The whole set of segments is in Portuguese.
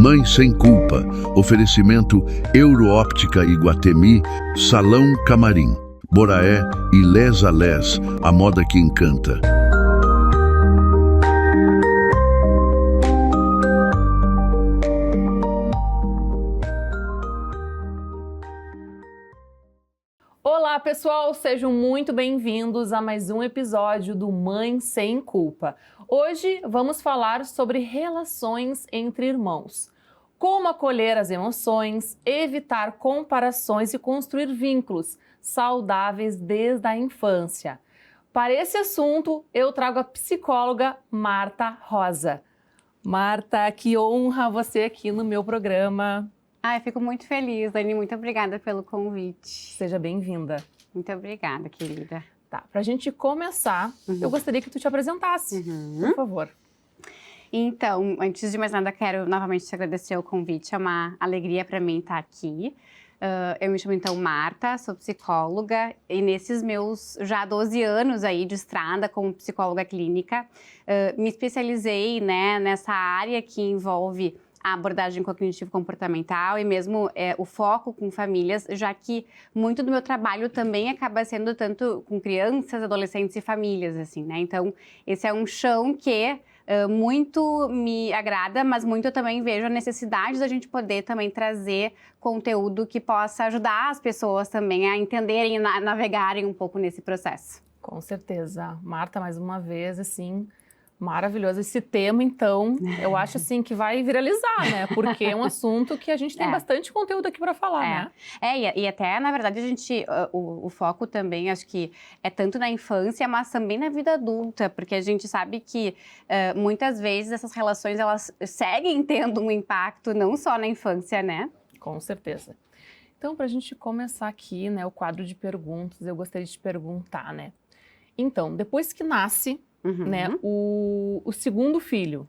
Mãe Sem Culpa. Oferecimento Euroóptica Iguatemi, Salão Camarim, Boraé e Les a Les, a moda que encanta. Olá pessoal, sejam muito bem-vindos a mais um episódio do Mãe Sem Culpa. Hoje vamos falar sobre relações entre irmãos. Como acolher as emoções, evitar comparações e construir vínculos saudáveis desde a infância. Para esse assunto, eu trago a psicóloga Marta Rosa. Marta, que honra você aqui no meu programa. Eu fico muito feliz, Dani. Muito obrigada pelo convite. Seja bem-vinda. Muito obrigada, querida. Tá, pra gente começar, eu gostaria que tu te apresentasse, por favor. Então, antes de mais nada, quero novamente te agradecer o convite. É uma alegria para mim estar aqui. Eu me chamo, então, Marta, sou psicóloga e nesses meus já 12 anos aí de estrada como psicóloga clínica, me especializei, né, nessa área que envolve a abordagem cognitivo-comportamental e mesmo o foco com famílias, já que muito do meu trabalho também acaba sendo tanto com crianças, adolescentes e famílias, assim, né? Então, esse é um chão que muito me agrada, mas muito eu também vejo a necessidade da gente poder também trazer conteúdo que possa ajudar as pessoas também a entenderem e navegarem um pouco nesse processo. Com certeza. Marta, mais uma vez, assim, maravilhoso esse tema, então, eu acho assim que vai viralizar, né? Porque é um assunto que a gente tem bastante conteúdo aqui para falar, né? E até, na verdade, a gente, o foco também, acho que é tanto na infância, mas também na vida adulta, porque a gente sabe que muitas vezes essas relações, elas seguem tendo um impacto não só na infância, né? Com certeza. Então, para a gente começar aqui, né, o quadro de perguntas, eu gostaria de te perguntar, né? Então, depois que nasce, né, o segundo filho,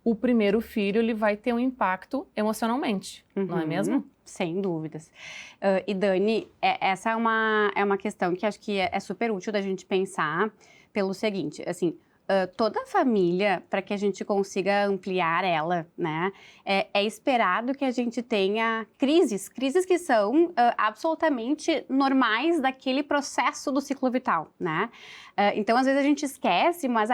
o primeiro filho, ele vai ter um impacto emocionalmente, não é mesmo? Sem dúvidas. E Dani, essa é uma questão que acho que é super útil da gente pensar pelo seguinte, assim, toda família, para que a gente consiga ampliar ela, né, é esperado que a gente tenha crises que são absolutamente normais daquele processo do ciclo vital, né? Então, às vezes a gente esquece, mas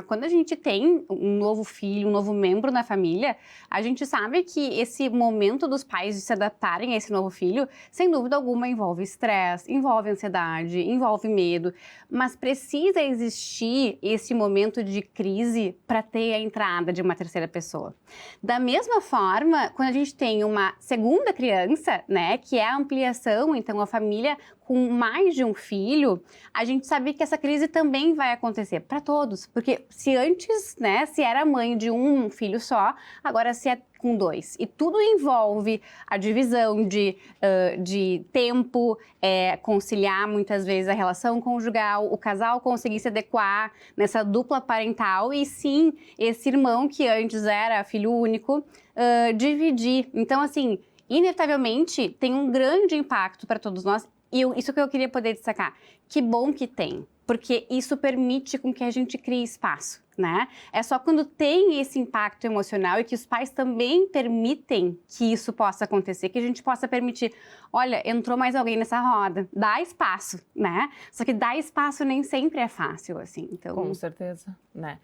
quando a gente tem um novo filho, um novo membro na família, a gente sabe que esse momento dos pais de se adaptarem a esse novo filho, sem dúvida alguma, envolve estresse, envolve ansiedade, envolve medo, mas precisa existir esse momento de crise para ter a entrada de uma terceira pessoa. Da mesma forma, quando a gente tem uma segunda criança, né, que é a ampliação, então a família com mais de um filho, a gente sabe que essa crise também vai acontecer para todos, porque se antes, né, se era mãe de um filho só, agora se é com dois. E tudo envolve a divisão de tempo, conciliar muitas vezes a relação conjugal, o casal conseguir se adequar nessa dupla parental e sim, esse irmão que antes era filho único, dividir. Então, assim, inevitavelmente tem um grande impacto para todos nós. E isso que eu queria poder destacar, que bom que tem, porque isso permite com que a gente crie espaço, né? É só quando tem esse impacto emocional e que os pais também permitem que isso possa acontecer, que a gente possa permitir, olha, entrou mais alguém nessa roda, dá espaço, né? Só que dar espaço nem sempre é fácil, assim, então... Com certeza, né?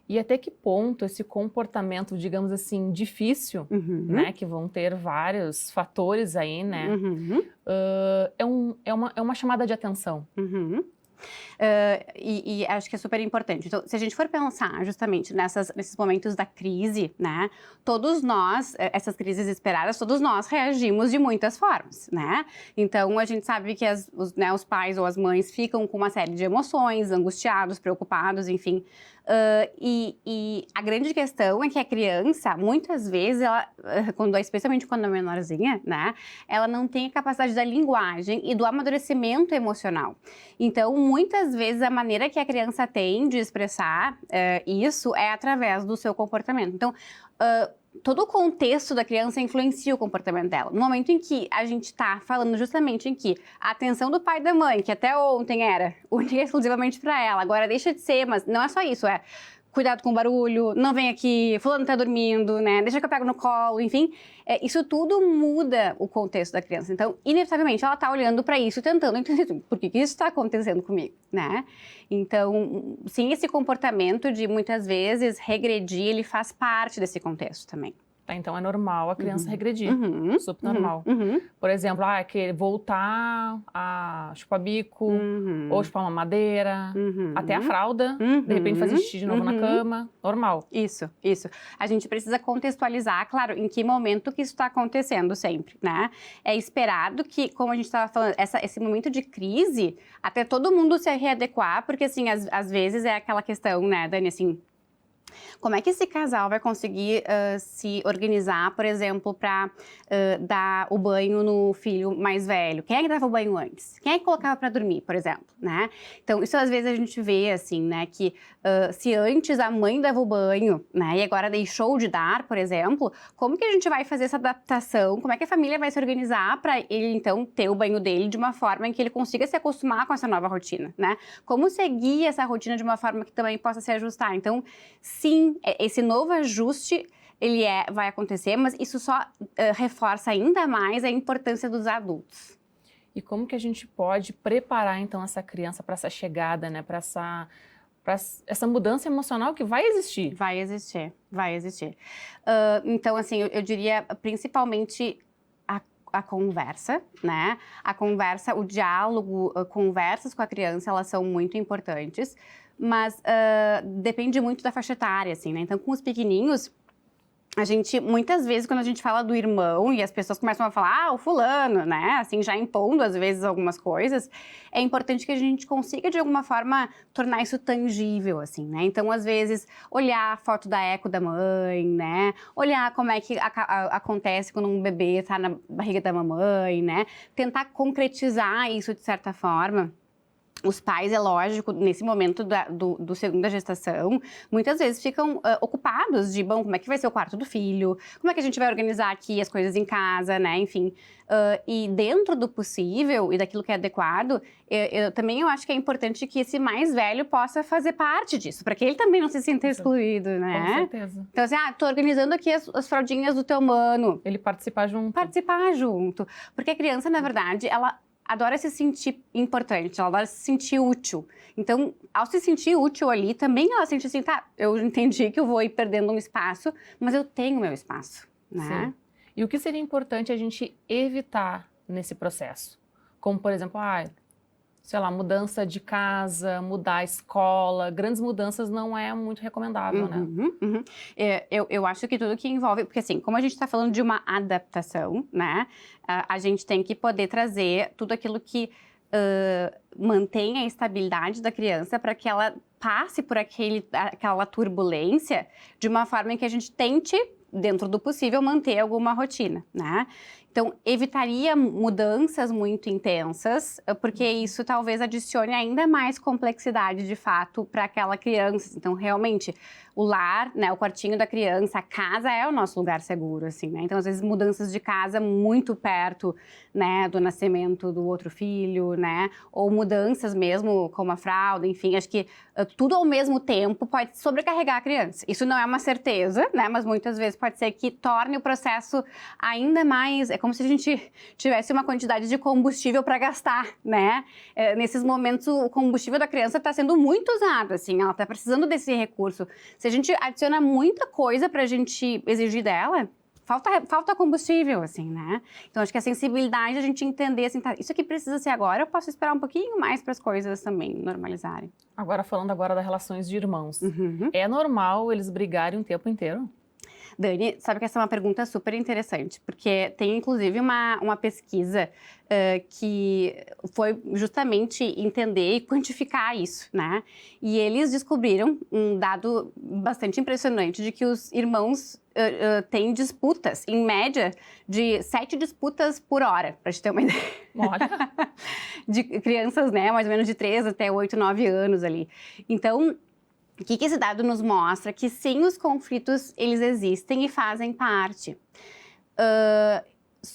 E até que ponto esse comportamento, digamos assim, difícil, né, que vão ter vários fatores aí, né, é uma chamada de atenção. E acho que é super importante. Então, se a gente for pensar justamente nesses momentos da crise, né, todos nós, essas crises esperadas, todos nós reagimos de muitas formas, né? Então, a gente sabe que os pais ou as mães ficam com uma série de emoções, angustiados, preocupados, enfim. E a grande questão é que a criança, muitas vezes, especialmente quando é menorzinha, né, ela não tem a capacidade da linguagem e do amadurecimento emocional. Então, muitas vezes, a maneira que a criança tem de expressar isso é através do seu comportamento. Então, todo o contexto da criança influencia o comportamento dela. No momento em que a gente está falando justamente em que a atenção do pai e da mãe, que até ontem era única e exclusivamente para ela, agora deixa de ser, mas não é só isso, cuidado com o barulho, não vem aqui, fulano tá dormindo, né? Deixa que eu pego no colo, enfim. Isso tudo muda o contexto da criança. Então, inevitavelmente, ela tá olhando para isso, tentando entender por que isso está acontecendo comigo, né? Então, sim, esse comportamento de, muitas vezes, regredir, ele faz parte desse contexto também. Então é normal a criança regredir, super normal. Por exemplo, querer voltar a chupar bico, ou chupar uma madeira, até a fralda, de repente fazer xixi de novo na cama, normal. Isso. A gente precisa contextualizar, claro, em que momento que isso está acontecendo sempre, né? É esperado que, como a gente estava falando, esse momento de crise, até todo mundo se readequar, porque assim, às vezes é aquela questão, né, Dani, assim, como é que esse casal vai conseguir se organizar, por exemplo, para dar o banho no filho mais velho? Quem é que dava o banho antes? Quem é que colocava para dormir, por exemplo, né? Então, isso às vezes a gente vê, assim, né, que se antes a mãe dava o banho, né, e agora deixou de dar, por exemplo, como que a gente vai fazer essa adaptação? Como é que a família vai se organizar para ele, então, ter o banho dele de uma forma em que ele consiga se acostumar com essa nova rotina, né? Como seguir essa rotina de uma forma que também possa se ajustar? Então, sim, esse novo ajuste, ele vai acontecer, mas isso só reforça ainda mais a importância dos adultos. E como que a gente pode preparar, então, essa criança para essa chegada, né, para essa mudança emocional que vai existir? Vai existir. Então, assim, eu diria principalmente a conversa, né? A conversa, o diálogo, conversas com a criança, elas são muito importantes. Mas depende muito da faixa etária, assim, né? Então, com os pequenininhos, a gente, muitas vezes, quando a gente fala do irmão e as pessoas começam a falar, o fulano, né? Assim, já impondo, às vezes, algumas coisas, é importante que a gente consiga, de alguma forma, tornar isso tangível, assim, né? Então, às vezes, olhar a foto da eco da mãe, né? Olhar como é que acontece quando um bebê tá na barriga da mamãe, né? Tentar concretizar isso, de certa forma. Os pais, é lógico, nesse momento do segunda gestação, muitas vezes ficam ocupados de, bom, como é que vai ser o quarto do filho? Como é que a gente vai organizar aqui as coisas em casa, né? Enfim, e dentro do possível e daquilo que é adequado, eu acho que é importante que esse mais velho possa fazer parte disso, para que ele também não se sinta excluído, né? Com certeza. Então, assim, tô organizando aqui as fraldinhas do teu mano. Ele participar junto. Porque a criança, na verdade, ela adora se sentir importante, ela adora se sentir útil. Então, ao se sentir útil ali, também ela sente assim, tá, eu entendi que eu vou ir perdendo um espaço, mas eu tenho meu espaço, né? Sim. E o que seria importante a gente evitar nesse processo? Como, por exemplo, sei lá, mudança de casa, mudar a escola, grandes mudanças não é muito recomendável, né? Eu acho que tudo que envolve, porque assim, como a gente está falando de uma adaptação, né, a gente tem que poder trazer tudo aquilo que mantenha a estabilidade da criança para que ela passe por aquela turbulência de uma forma em que a gente tente, dentro do possível, manter alguma rotina, né? Então, evitaria mudanças muito intensas, porque isso talvez adicione ainda mais complexidade, de fato, para aquela criança. Então, realmente, o lar, né, o quartinho da criança, a casa é o nosso lugar seguro, assim, né? Então, às vezes, mudanças de casa muito perto, né, do nascimento do outro filho, né? Ou mudanças mesmo, como a fralda, enfim, acho que tudo ao mesmo tempo pode sobrecarregar a criança. Isso não é uma certeza, né? Mas muitas vezes pode ser que torne o processo ainda mais... É como se a gente tivesse uma quantidade de combustível para gastar, né? Nesses momentos, o combustível da criança está sendo muito usado, assim, ela está precisando desse recurso. Se a gente adiciona muita coisa para a gente exigir dela, falta combustível, assim, né? Então, acho que a sensibilidade, a gente entender, assim, tá, isso aqui precisa ser agora, eu posso esperar um pouquinho mais para as coisas também normalizarem. Agora, falando agora das relações de irmãos, é normal eles brigarem o tempo inteiro? Dani, sabe que essa é uma pergunta super interessante, porque tem inclusive uma pesquisa que foi justamente entender e quantificar isso, né? E eles descobriram um dado bastante impressionante de que os irmãos têm disputas, em média, de 7 disputas por hora, para te ter uma ideia. Olha! De crianças, né, mais ou menos de 3 até 8, 9 anos ali. Então, o que esse dado nos mostra? Que sim, os conflitos, eles existem e fazem parte.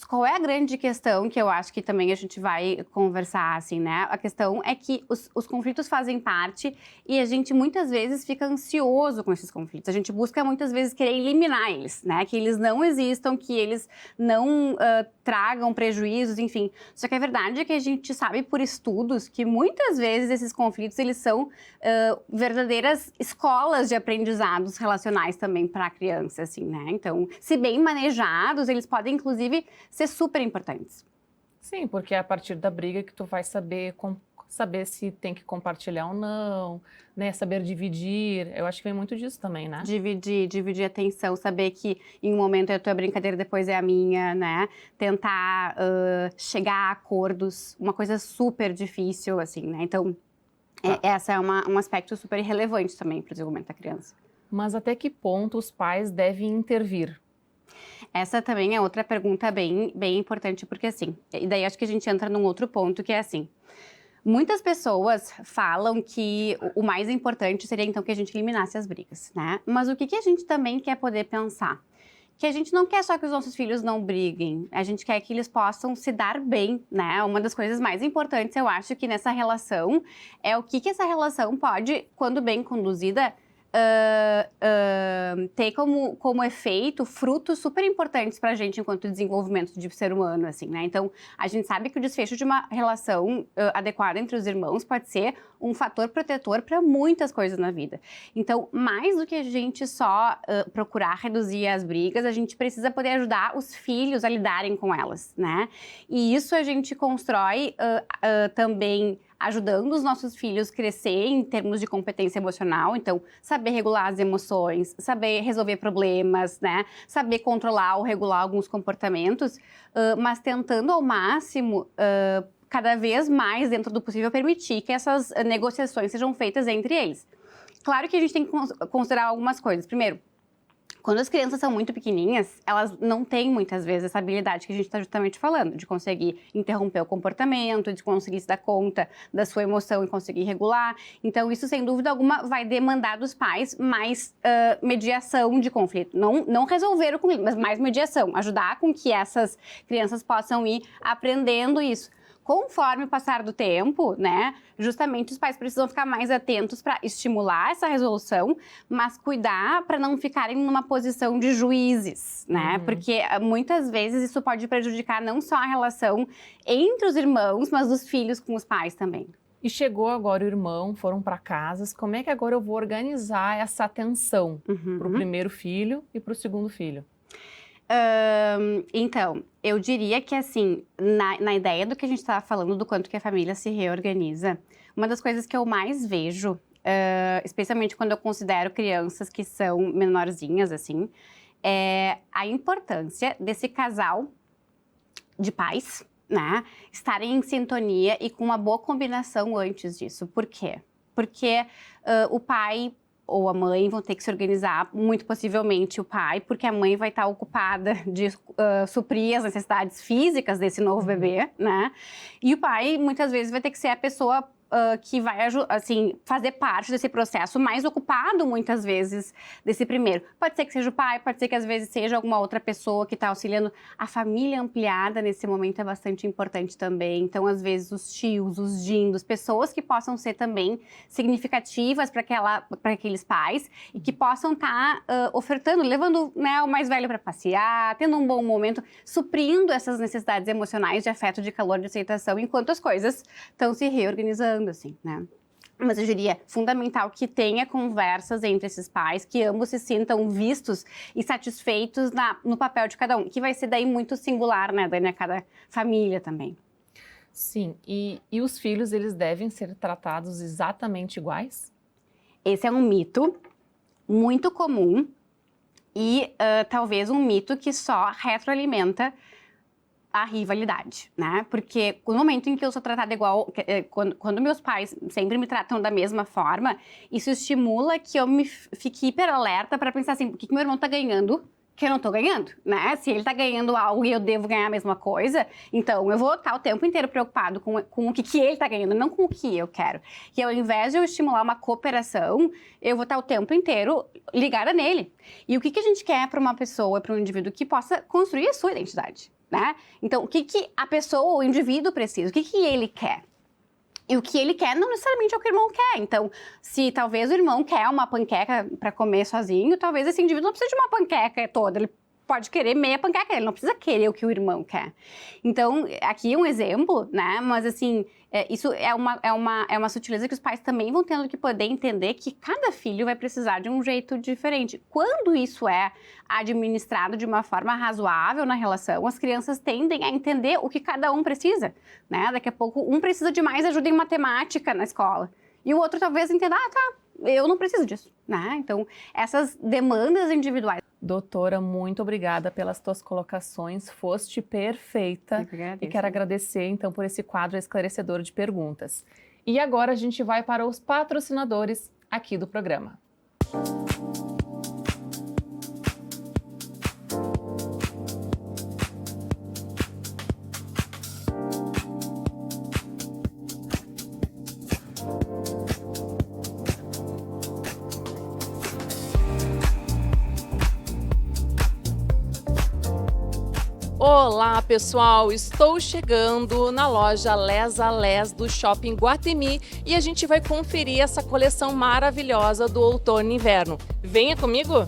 qual é a grande questão que eu acho que também a gente vai conversar, assim, né? A questão é que os conflitos fazem parte e a gente muitas vezes fica ansioso com esses conflitos. A gente busca muitas vezes querer eliminar eles, né? Que eles não existam, que eles não tragam prejuízos, enfim. Só que a verdade é que a gente sabe por estudos que muitas vezes esses conflitos, eles são verdadeiras escolas de aprendizados relacionais também para a criança, assim, né? Então, se bem manejados, eles podem, inclusive, ser super importantes. Sim, porque é a partir da briga que tu vai saber se tem que compartilhar ou não, né? Saber dividir. Eu acho que vem muito disso também, né? Dividir a atenção, saber que em um momento é a tua brincadeira, depois é a minha, né? Tentar chegar a acordos, uma coisa super difícil, assim, né? Então, essa é um aspecto super relevante também para o desenvolvimento da criança. Mas até que ponto os pais devem intervir? Essa também é outra pergunta bem importante, porque assim, e daí acho que a gente entra num outro ponto que é assim, muitas pessoas falam que o mais importante seria então que a gente eliminasse as brigas, né? Mas o que a gente também quer poder pensar? Que a gente não quer só que os nossos filhos não briguem, a gente quer que eles possam se dar bem, né? Uma das coisas mais importantes, eu acho, que nessa relação é o que essa relação pode, quando bem conduzida, ter como efeito frutos super importantes para a gente enquanto desenvolvimento de ser humano, assim, né? Então, a gente sabe que o desfecho de uma relação adequada entre os irmãos pode ser um fator protetor para muitas coisas na vida. Então, mais do que a gente só procurar reduzir as brigas, a gente precisa poder ajudar os filhos a lidarem com elas, né? E isso a gente constrói também ajudando os nossos filhos a crescer em termos de competência emocional, então saber regular as emoções, saber resolver problemas, né, saber controlar ou regular alguns comportamentos, mas tentando ao máximo, cada vez mais dentro do possível, permitir que essas negociações sejam feitas entre eles. Claro que a gente tem que considerar algumas coisas. Primeiro, quando as crianças são muito pequenininhas, elas não têm muitas vezes essa habilidade que a gente está justamente falando, de conseguir interromper o comportamento, de conseguir se dar conta da sua emoção e conseguir regular. Então, isso, sem dúvida alguma, vai demandar dos pais mais mediação de conflito. Não resolver o conflito, mas mais mediação. Ajudar com que essas crianças possam ir aprendendo isso. Conforme o passar do tempo, né, justamente os pais precisam ficar mais atentos para estimular essa resolução, mas cuidar para não ficarem numa posição de juízes, né, porque muitas vezes isso pode prejudicar não só a relação entre os irmãos, mas dos filhos com os pais também. E chegou agora o irmão, foram para casas, como é que agora eu vou organizar essa atenção para o primeiro filho e para o segundo filho? Então, eu diria que assim, na ideia do que a gente estava falando, do quanto que a família se reorganiza, uma das coisas que eu mais vejo, especialmente quando eu considero crianças que são menorzinhas, assim, é a importância desse casal de pais, né, estarem em sintonia e com uma boa combinação antes disso. Por quê? Porque o pai ou a mãe vão ter que se organizar, muito possivelmente o pai, porque a mãe vai estar ocupada de suprir as necessidades físicas desse novo bebê, né? E o pai, muitas vezes, vai ter que ser a pessoa que vai, assim, fazer parte desse processo, mais ocupado, muitas vezes, desse primeiro. Pode ser que seja o pai, pode ser que, às vezes, seja alguma outra pessoa que está auxiliando. A família ampliada, nesse momento, é bastante importante também. Então, às vezes, os tios, os dindos, pessoas que possam ser também significativas para aqueles pais e que possam estar ofertando, levando, né, o mais velho para passear, tendo um bom momento, suprindo essas necessidades emocionais de afeto, de calor, de aceitação, enquanto as coisas estão se reorganizando, assim, né? Mas eu diria fundamental que tenha conversas entre esses pais, que ambos se sintam vistos e satisfeitos no papel de cada um, que vai ser daí muito singular, né, Dani, a cada família também. Sim, e os filhos, eles devem ser tratados exatamente iguais? Esse é um mito muito comum e talvez um mito que só retroalimenta a rivalidade, né? Porque no momento em que eu sou tratada igual, quando meus pais sempre me tratam da mesma forma, isso estimula que eu me fique hiper alerta para pensar assim, por que meu irmão tá ganhando que eu não tô ganhando, né? Se ele tá ganhando algo e eu devo ganhar a mesma coisa, então eu vou estar o tempo inteiro preocupado com o que ele tá ganhando, não com o que eu quero. E ao invés de eu estimular uma cooperação, eu vou estar o tempo inteiro ligada nele. E o que a gente quer para uma pessoa, para um indivíduo que possa construir a sua identidade, né? Então, o que a pessoa, o indivíduo precisa? O que ele quer? E o que ele quer não necessariamente é o que o irmão quer. Então, se talvez o irmão quer uma panqueca para comer sozinho, talvez esse indivíduo não precise de uma panqueca toda. Ele pode querer meia panqueca, ele não precisa querer o que o irmão quer. Então, aqui é um exemplo, né? Mas, assim, isso é uma sutileza que os pais também vão tendo que poder entender que cada filho vai precisar de um jeito diferente. Quando isso é administrado de uma forma razoável na relação, as crianças tendem a entender o que cada um precisa, né? Daqui a pouco, um precisa de mais ajuda em matemática na escola. E o outro talvez entenda, eu não preciso disso, né? Então, essas demandas individuais. Doutora, muito obrigada pelas tuas colocações, foste perfeita. E quero agradecer, então, por esse quadro esclarecedor de perguntas. E agora a gente vai para os patrocinadores aqui do programa. Olá pessoal, estou chegando na loja Les a Les do Shopping Iguatemi e a gente vai conferir essa coleção maravilhosa do outono e inverno. Venha comigo!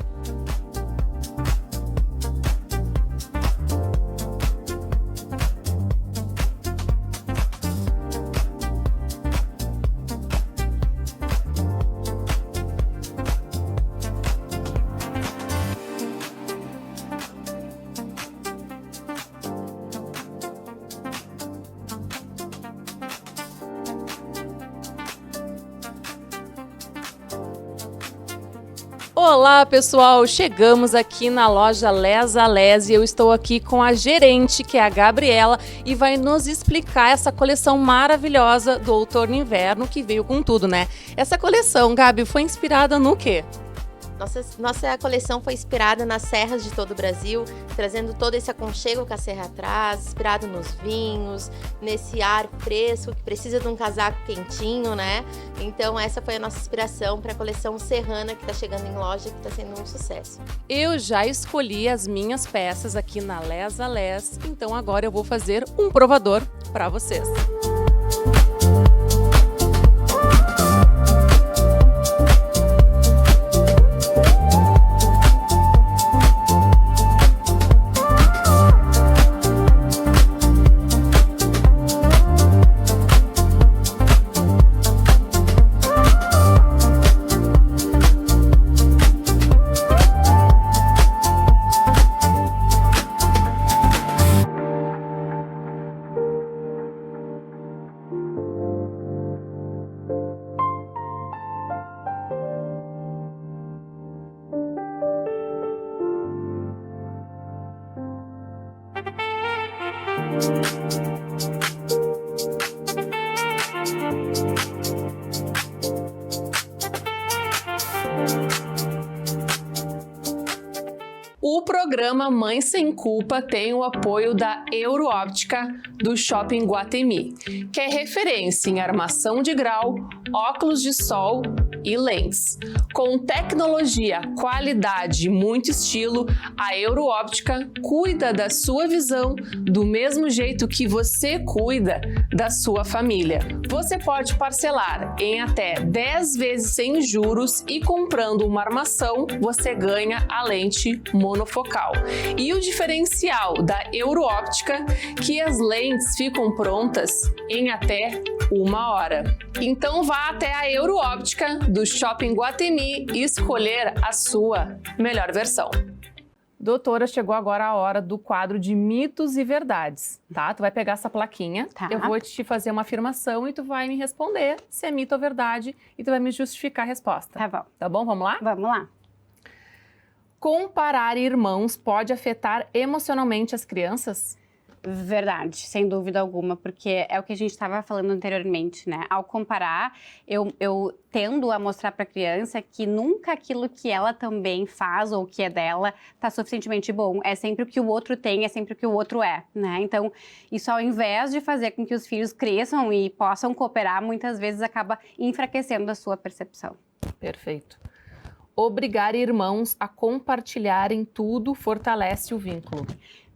Olá pessoal, chegamos aqui na loja Les a Les e eu estou aqui com a gerente, que é a Gabriela, e vai nos explicar essa coleção maravilhosa do outono e inverno que veio com tudo, né? Essa coleção, Gabi, foi inspirada no quê? Nossa coleção foi inspirada nas serras de todo o Brasil, trazendo todo esse aconchego que a serra traz, inspirado nos vinhos, nesse ar fresco que precisa de um casaco quentinho, né? Então essa foi a nossa inspiração para a coleção serrana que está chegando em loja, que está sendo um sucesso. Eu já escolhi as minhas peças aqui na Les a Les, então agora eu vou fazer um provador para vocês. O programa Mãe Sem Culpa tem o apoio da Euroóptica do Shopping Iguatemi, que é referência em armação de grau, óculos de sol e lentes. Com tecnologia, qualidade e muito estilo, a Euroóptica cuida da sua visão do mesmo jeito que você cuida da sua família. Você pode parcelar em até 10 vezes sem juros e comprando uma armação, você ganha a lente monofocal. E o diferencial da Euroóptica, que as lentes ficam prontas em até 1 hora. Então vá até a Euroóptica do Shopping Iguatemi e escolher a sua melhor versão. Doutora, chegou agora a hora do quadro de mitos e verdades, tá? Tu vai pegar essa plaquinha, eu vou te fazer uma afirmação e tu vai me responder se é mito ou verdade e tu vai me justificar a resposta. Tá bom. Tá bom? Vamos lá? Vamos lá. Comparar irmãos pode afetar emocionalmente as crianças? Verdade, sem dúvida alguma, porque é o que a gente estava falando anteriormente, né? Ao comparar, eu tendo a mostrar para a criança que nunca aquilo que ela também faz ou que é dela está suficientemente bom. É sempre o que o outro tem, é sempre o que o outro é, né? Então, isso ao invés de fazer com que os filhos cresçam e possam cooperar, muitas vezes acaba enfraquecendo a sua percepção. Perfeito. Obrigar irmãos a compartilharem tudo fortalece o vínculo.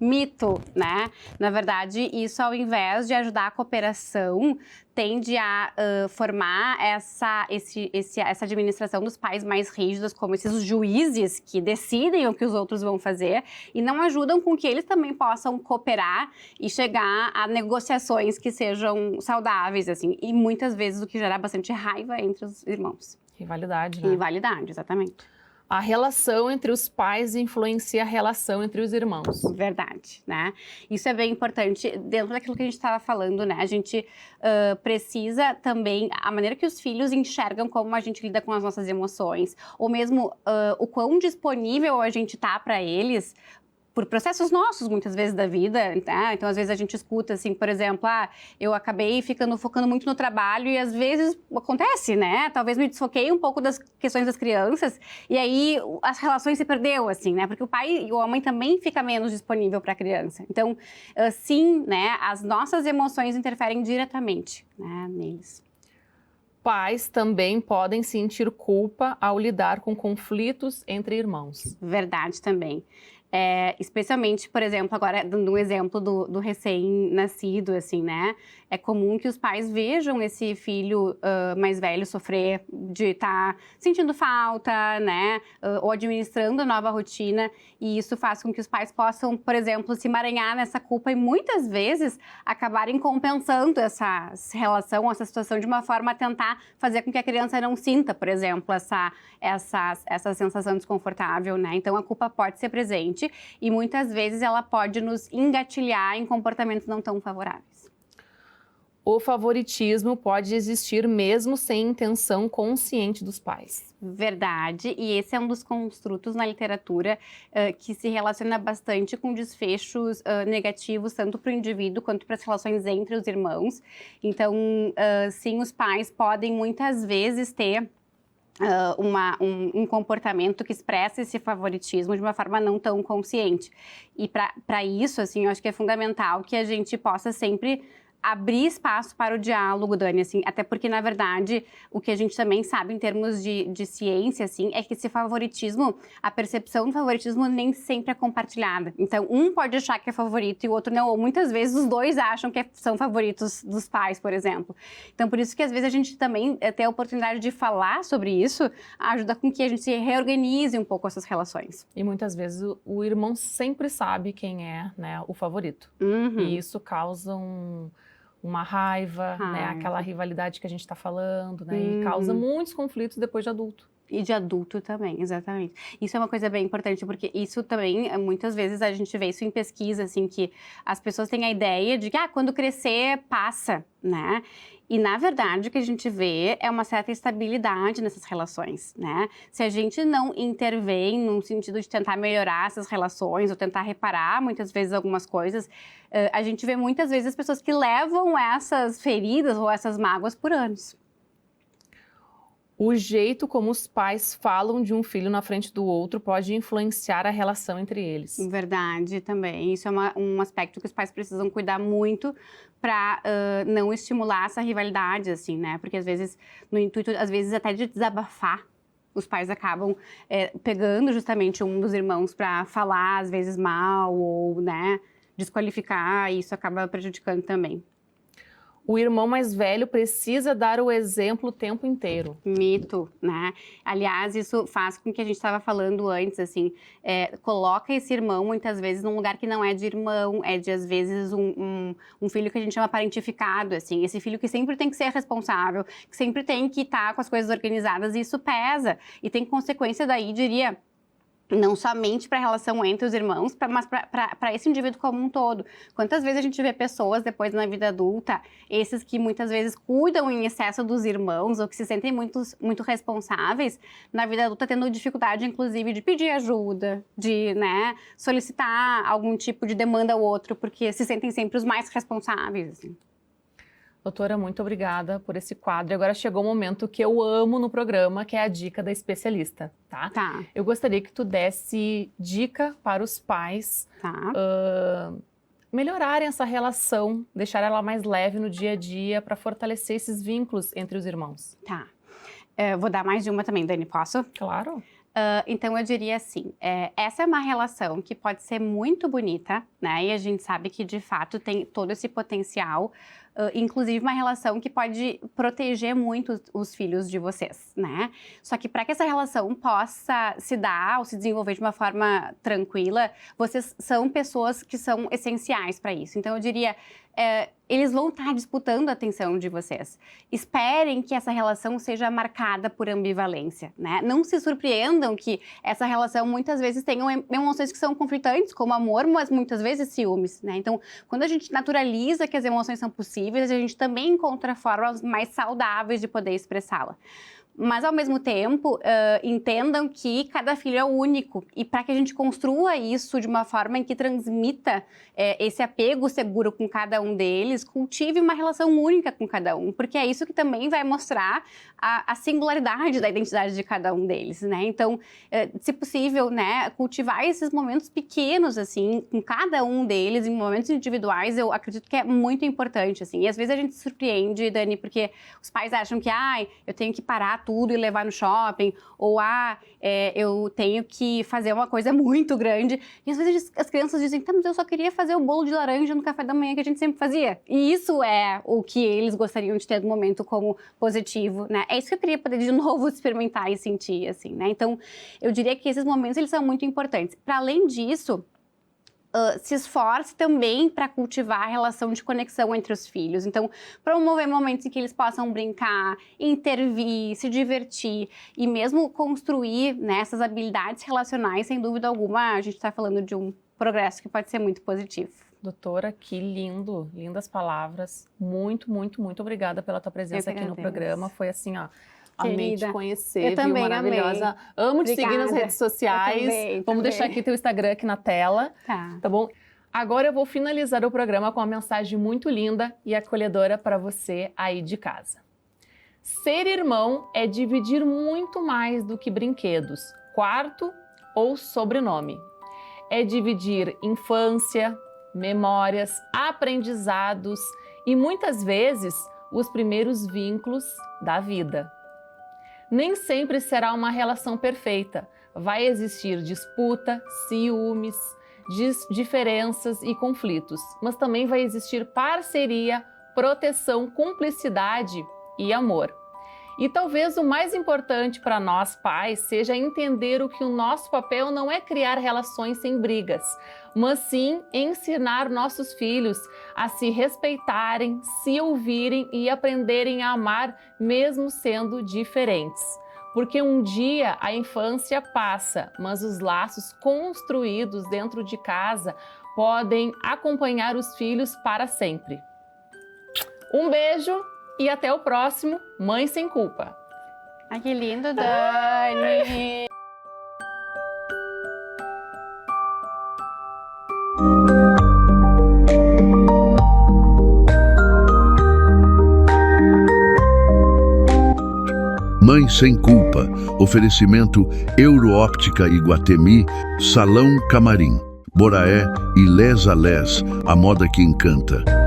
Mito, né? Na verdade, isso ao invés de ajudar a cooperação, tende a formar essa administração dos pais mais rígidos, como esses juízes que decidem o que os outros vão fazer e não ajudam com que eles também possam cooperar e chegar a negociações que sejam saudáveis, assim. E muitas vezes o que gera bastante raiva entre os irmãos. Rivalidade, né? Rivalidade, exatamente. A relação entre os pais influencia a relação entre os irmãos. Verdade, né? Isso é bem importante dentro daquilo que a gente estava falando, né? A gente precisa também, a maneira que os filhos enxergam como a gente lida com as nossas emoções, ou mesmo o quão disponível a gente tá para eles, por processos nossos, muitas vezes, da vida, tá? Então, às vezes, a gente escuta, assim, por exemplo, eu acabei focando muito no trabalho e, às vezes, acontece, né? Talvez me desfoquei um pouco das questões das crianças e aí as relações se perdeu, assim, né? Porque o pai e a mãe também fica menos disponível para a criança. Então, sim, né? As nossas emoções interferem diretamente, né, neles. Pais também podem sentir culpa ao lidar com conflitos entre irmãos. Verdade também. Especialmente, por exemplo, agora dando um exemplo do recém-nascido, assim, né? É comum que os pais vejam esse filho mais velho sofrer de estar sentindo falta, né? Ou administrando a nova rotina. E isso faz com que os pais possam, por exemplo, se emaranhar nessa culpa e muitas vezes acabarem compensando essa relação, essa situação de uma forma a tentar fazer com que a criança não sinta, por exemplo, essa sensação desconfortável, né? Então, a culpa pode ser presente e muitas vezes ela pode nos engatilhar em comportamentos não tão favoráveis. O favoritismo pode existir mesmo sem intenção consciente dos pais. Verdade, e esse é um dos construtos na literatura que se relaciona bastante com desfechos negativos, tanto para o indivíduo quanto para as relações entre os irmãos. Então, sim, os pais podem muitas vezes ter um comportamento que expressa esse favoritismo de uma forma não tão consciente. E para isso, assim, eu acho que é fundamental que a gente possa sempre abrir espaço para o diálogo, Dani, assim, até porque, na verdade, o que a gente também sabe em termos de ciência, assim, é que esse favoritismo, a percepção do favoritismo nem sempre é compartilhada. Então, um pode achar que é favorito e o outro não, ou muitas vezes os dois acham que são favoritos dos pais, por exemplo. Então, por isso que às vezes a gente também ter a oportunidade de falar sobre isso ajuda com que a gente se reorganize um pouco essas relações. E muitas vezes o irmão sempre sabe quem é, né, o favorito. Uhum. E isso causa uma raiva, né? Aquela rivalidade que a gente está falando, né? E causa muitos conflitos depois de adulto. E de adulto também, exatamente. Isso é uma coisa bem importante, porque isso também, muitas vezes, a gente vê isso em pesquisa, assim, que as pessoas têm a ideia de que, quando crescer, passa, né? E, na verdade, o que a gente vê é uma certa estabilidade nessas relações, né? Se a gente não intervém no sentido de tentar melhorar essas relações ou tentar reparar, muitas vezes, algumas coisas, a gente vê muitas vezes as pessoas que levam essas feridas ou essas mágoas por anos. O jeito como os pais falam de um filho na frente do outro pode influenciar a relação entre eles. Verdade, também. Isso é um aspecto que os pais precisam cuidar muito para não estimular essa rivalidade, assim, né? Porque às vezes, no intuito, às vezes até de desabafar, os pais acabam pegando justamente um dos irmãos para falar, às vezes, mal ou, né, desqualificar, e isso acaba prejudicando também. O irmão mais velho precisa dar o exemplo o tempo inteiro. Mito, né? Aliás, isso faz com que a gente estava falando antes, assim, coloca esse irmão muitas vezes num lugar que não é de irmão, é de, às vezes, um filho que a gente chama parentificado, assim, esse filho que sempre tem que ser responsável, que sempre tem que estar com as coisas organizadas, e isso pesa, e tem consequência daí, diria, não somente para a relação entre os irmãos, mas para esse indivíduo como um todo. Quantas vezes a gente vê pessoas depois na vida adulta, esses que muitas vezes cuidam em excesso dos irmãos ou que se sentem muito responsáveis, na vida adulta tendo dificuldade, inclusive, de pedir ajuda, de, né, solicitar algum tipo de demanda ao outro, porque se sentem sempre os mais responsáveis, assim. Doutora, muito obrigada por esse quadro. Agora chegou o momento que eu amo no programa, que é a dica da especialista, tá? Tá. Eu gostaria que tu desse dica para os pais melhorarem essa relação, deixar ela mais leve no dia a dia para fortalecer esses vínculos entre os irmãos. Tá. Vou dar mais de uma também, Dani, posso? Claro. Então, eu diria assim, essa é uma relação que pode ser muito bonita, né? E a gente sabe que, de fato, tem todo esse potencial, inclusive uma relação que pode proteger muito os filhos de vocês, né? Só que para que essa relação possa se dar ou se desenvolver de uma forma tranquila, vocês são pessoas que são essenciais para isso. Então, eu diria, eles vão estar disputando a atenção de vocês. Esperem que essa relação seja marcada por ambivalência, né? Não se surpreendam que essa relação muitas vezes tenha emoções que são conflitantes, como amor, mas muitas vezes ciúmes, né? Então, quando a gente naturaliza que as emoções são possíveis, a gente também encontra formas mais saudáveis de poder expressá-la. Mas, ao mesmo tempo, entendam que cada filho é único. E para que a gente construa isso de uma forma em que transmita esse apego seguro com cada um deles, cultive uma relação única com cada um. Porque é isso que também vai mostrar a singularidade da identidade de cada um deles, né? Então, se possível, né, cultivar esses momentos pequenos, assim, com cada um deles, em momentos individuais, eu acredito que é muito importante, assim. E às vezes a gente se surpreende, Dani, porque os pais acham que, eu tenho que parar tudo e levar no shopping, ou eu tenho que fazer uma coisa muito grande. E às vezes as crianças dizem, mas eu só queria fazer o bolo de laranja no café da manhã que a gente sempre fazia. E isso é o que eles gostariam de ter no momento como positivo, né? É isso que eu queria poder de novo experimentar e sentir, assim, né? Então, eu diria que esses momentos, eles são muito importantes. Para além disso, se esforce também para cultivar a relação de conexão entre os filhos. Então, promover momentos em que eles possam brincar, intervir, se divertir e mesmo construir, né, essas habilidades relacionais, sem dúvida alguma, a gente está falando de um progresso que pode ser muito positivo. Doutora, que lindo, lindas palavras. Muito, muito, muito obrigada pela tua presença aqui no programa. Foi assim, amei te conhecer, viu? Maravilhosa. Amei. Amo te seguir nas redes sociais. Vamos deixar aqui teu Instagram aqui na tela, tá bom? Agora eu vou finalizar o programa com uma mensagem muito linda e acolhedora para você aí de casa. Ser irmão é dividir muito mais do que brinquedos, quarto ou sobrenome. É dividir infância, memórias, aprendizados e muitas vezes os primeiros vínculos da vida. Nem sempre será uma relação perfeita. Vai existir disputa, ciúmes, diferenças e conflitos, mas também vai existir parceria, proteção, cumplicidade e amor. E talvez o mais importante para nós pais seja entender que o nosso papel não é criar relações sem brigas, mas sim ensinar nossos filhos a se respeitarem, se ouvirem e aprenderem a amar mesmo sendo diferentes. Porque um dia a infância passa, mas os laços construídos dentro de casa podem acompanhar os filhos para sempre. Um beijo! E até o próximo Mãe Sem Culpa. Ai, que lindo, Dani! Mãe Sem Culpa. Oferecimento Euroóptica Iguatemi, Salão Camarim, Boraé e Les a Les, a moda que encanta.